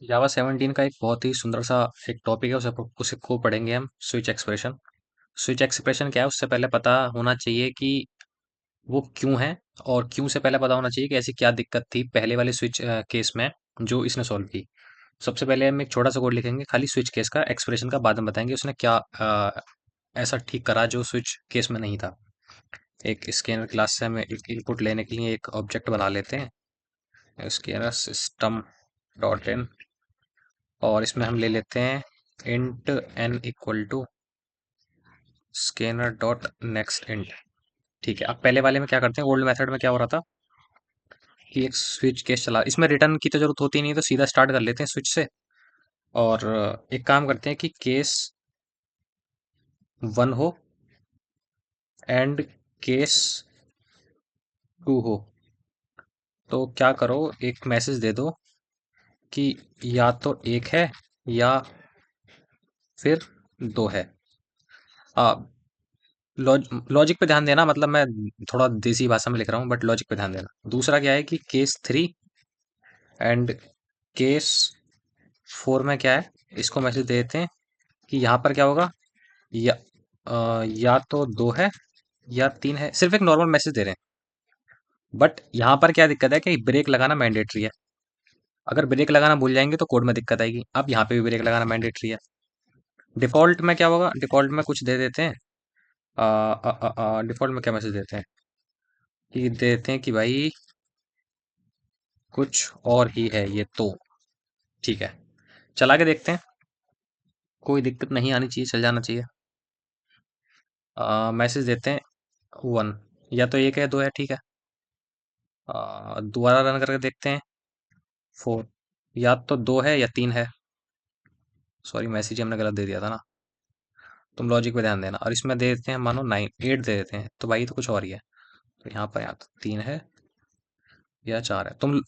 जावा 17 का एक बहुत ही सुंदर सा एक टॉपिक है, उसे को पढ़ेंगे हम। Switch expression. स्विच एक्सप्रेशन क्या है, उससे पहले पता होना चाहिए कि वो क्यों है, और क्यों से पहले पता होना चाहिए कि ऐसी क्या दिक्कत थी पहले वाले स्विच केस में जो इसने सॉल्व की। सबसे पहले हम एक छोटा सा कोड लिखेंगे खाली स्विच केस का, एक्सप्रेशन का बाद में बताएंगे उसने क्या ऐसा ठीक करा जो स्विच केस में नहीं था। एक स्कैनर क्लास से हम एक इनपुट लेने के लिए एक ऑब्जेक्ट बना लेते हैं, स्कैनर सिस्टम डॉट इन, और इसमें हम ले लेते हैं int n equal to scanner dot next int. ठीक है, अब पहले वाले में क्या करते हैं, ओल्ड मेथड में क्या हो रहा था कि एक स्विच केस चला, इसमें रिटर्न की तो जरूरत होती नहीं, तो सीधा स्टार्ट कर लेते हैं स्विच से। और एक काम करते हैं कि केस 1 हो एंड केस 2 हो। तो क्या करो, एक मैसेज दे दो कि या तो एक है या फिर दो है। आ, लॉजिक पे ध्यान देना, मतलब मैं थोड़ा देसी भाषा में लिख रहा हूँ, बट लॉजिक पे ध्यान देना। दूसरा क्या है कि केस 3 एंड केस 4 में क्या है, इसको मैसेज दे देते हैं कि यहाँ पर क्या होगा, या या तो दो है या तीन है। सिर्फ एक नॉर्मल मैसेज दे रहे हैं, बट यहाँ पर क्या दिक्कत है कि ब्रेक लगाना मैंडेटरी है। अगर ब्रेक लगाना भूल जाएंगे तो कोड में दिक्कत आएगी। अब यहाँ पे भी ब्रेक लगाना मैंडेटरी है। डिफॉल्ट में क्या होगा, डिफॉल्ट में कुछ दे देते हैं। डिफॉल्ट में क्या मैसेज देते हैं कि देते हैं कि भाई कुछ और ही है ये तो। ठीक है, चला के देखते हैं। कोई दिक्कत नहीं आनी चाहिए, चल जाना चाहिए। मैसेज देते हैं 1, या तो एक है दो है, ठीक है। दोबारा रन करके देखते हैं 4, या तो दो है या तीन है। सॉरी, मैसेज हमने गलत दे दिया था ना। तुम लॉजिक पे ध्यान देना, और इसमें दे देते हैं मानो 9 8 दे देते हैं, तो भाई तो कुछ और ही है। तो यहाँ पर या तो तीन है या चार है। तुम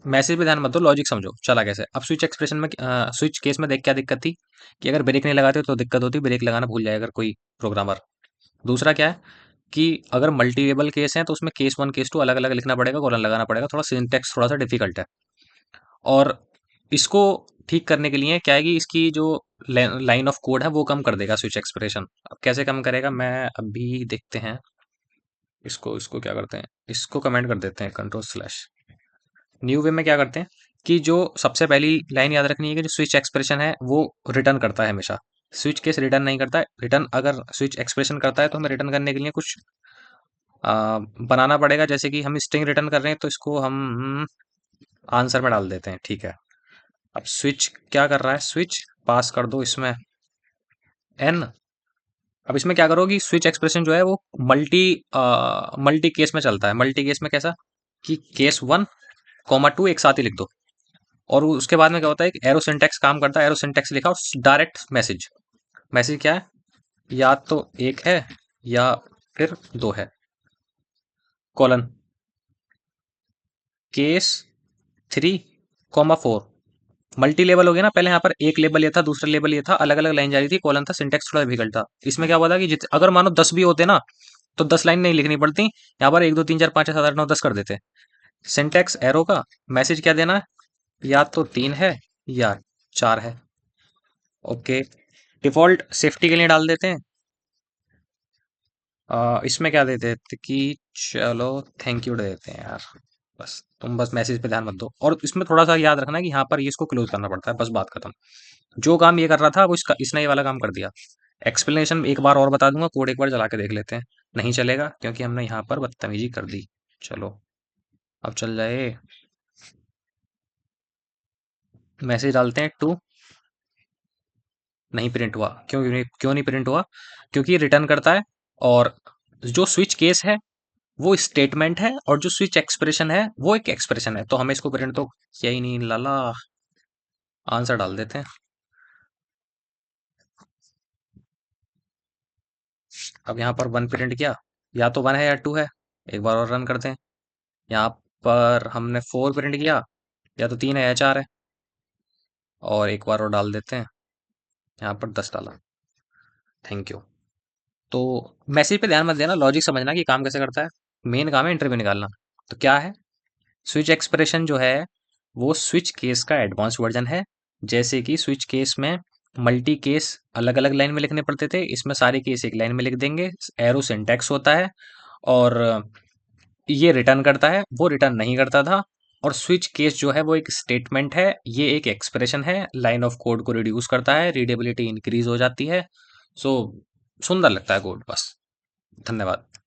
मैसेज पे ध्यान मत दो, लॉजिक समझो चला कैसे। अब स्विच एक्सप्रेशन में स्विच केस में देख क्या दिक्कत थी कि अगर ब्रेक नहीं लगाते तो दिक्कत होती, ब्रेक लगाना भूल जाए अगर कोई प्रोग्रामर। दूसरा क्या है कि अगर मल्टीवेबल केस है तो उसमें केस 1 केस 2 अलग अलग लिखना पड़ेगा, कॉलन लगाना पड़ेगा, थोड़ा सिंटेक्स थोड़ा सा डिफिकल्ट है। और इसको ठीक करने के लिए क्या है कि इसकी जो लाइन ऑफ कोड है वो कम कर देगा स्विच एक्सप्रेशन। अब कैसे कम करेगा, मैं अभी देखते हैं। इसको इसको क्या करते हैं, इसको कमेंट कर देते हैं कंट्रोल स्लैश। न्यू वे में क्या करते हैं कि जो सबसे पहली लाइन याद रखनी है कि जो स्विच एक्सप्रेशन है वो रिटर्न करता है हमेशा। स्विच केस रिटर्न नहीं करता है। रिटर्न अगर स्विच एक्सप्रेशन करता है तो हमें रिटर्न करने के लिए कुछ बनाना पड़ेगा। जैसे कि हम स्ट्रिंग रिटर्न कर रहे हैं तो इसको हम आंसर में डाल देते हैं, ठीक है। अब स्विच क्या कर रहा है, स्विच पास कर दो इसमें एन। अब इसमें क्या करो कि स्विच एक्सप्रेशन जो है वो मल्टी केस में चलता है। मल्टी केस में कैसा कि केस 1 कॉमा 2 एक साथ ही लिख दो, और उसके बाद में क्या होता है, एक एरो सिंटैक्स काम करता है। एरो सिंटैक्स लिखा और डायरेक्ट मैसेज। मैसेज क्या है, या तो एक है या फिर दो है, colon case 3 comma 4। Multi level हो गया ना, पहले यहाँ पर एक लेबल ये था, दूसरा लेबल ये था, अलग अलग लाइन जा रही थी, कॉलन था, सिंटेक्स थोड़ा डिफिकल्ट था। इसमें क्या हुआ था कि अगर मानो 10 भी होते ना तो 10 लाइन नहीं लिखनी पड़ती, यहाँ पर 1 2 3 4 5 6 7 8 9 10 कर देते। सिंटेक्स एरो का मैसेज क्या देना है, या तो तीन है या चार है। ओके, डिफॉल्ट सेफ्टी के लिए डाल देते हैं। इसमें क्या दे देते कि चलो थैंक यू दे देते हैं यार। बस तुम बस मैसेज पे ध्यान मत दो, और इसमें थोड़ा सा याद रखना कि यहाँ पर ये इसको क्लोज करना पड़ता है, बस बात खत्म। जो काम ये कर रहा था वो इसने ये वाला काम कर दिया। एक्सप्लेनेशन एक बार और बता दूंगा, कोड एक बार चला के देख लेते हैं। नहीं चलेगा क्योंकि हमने यहाँ पर बदतमीजी कर दी। चलो अब चल जाए। मैसेज डालते हैं 2, नहीं प्रिंट हुआ। क्यों नहीं प्रिंट हुआ, क्योंकि ये रिटर्न करता है। और जो स्विच केस है वो स्टेटमेंट है, और जो स्विच एक्सप्रेशन है वो एक एक्सप्रेशन है, तो हमें इसको प्रिंट तो किया ही नहीं लाला। आंसर डाल देते हैं। अब यहाँ पर 1 प्रिंट किया, या तो 1 है या 2 है। एक बार और रन करते हैं। यहाँ पर हमने 4 प्रिंट किया, या तो 3 है या 4 है। और एक बार और डाल देते हैं, यहाँ पर 10 डाला। Thank you. तो मैसेज पे ध्यान मत देना, लॉजिक समझना कि काम कैसे करता है। मेन काम है इंटरव्यू निकालना। तो क्या है, स्विच एक्सप्रेशन जो है वो स्विच केस का एडवांस वर्जन है। जैसे कि स्विच केस में मल्टी केस अलग अलग लाइन में लिखने पड़ते थे, इसमें सारे केस एक लाइन में लिख देंगे। एरो सिंटैक्स होता है और ये रिटर्न करता है, वो रिटर्न नहीं करता था। और स्विच केस जो है वो एक स्टेटमेंट है, ये एक एक्सप्रेशन है, लाइन ऑफ कोड को रिड्यूस करता है, रीडेबिलिटी इंक्रीज हो जाती है। सो सुंदर लगता है कोड बस। धन्यवाद।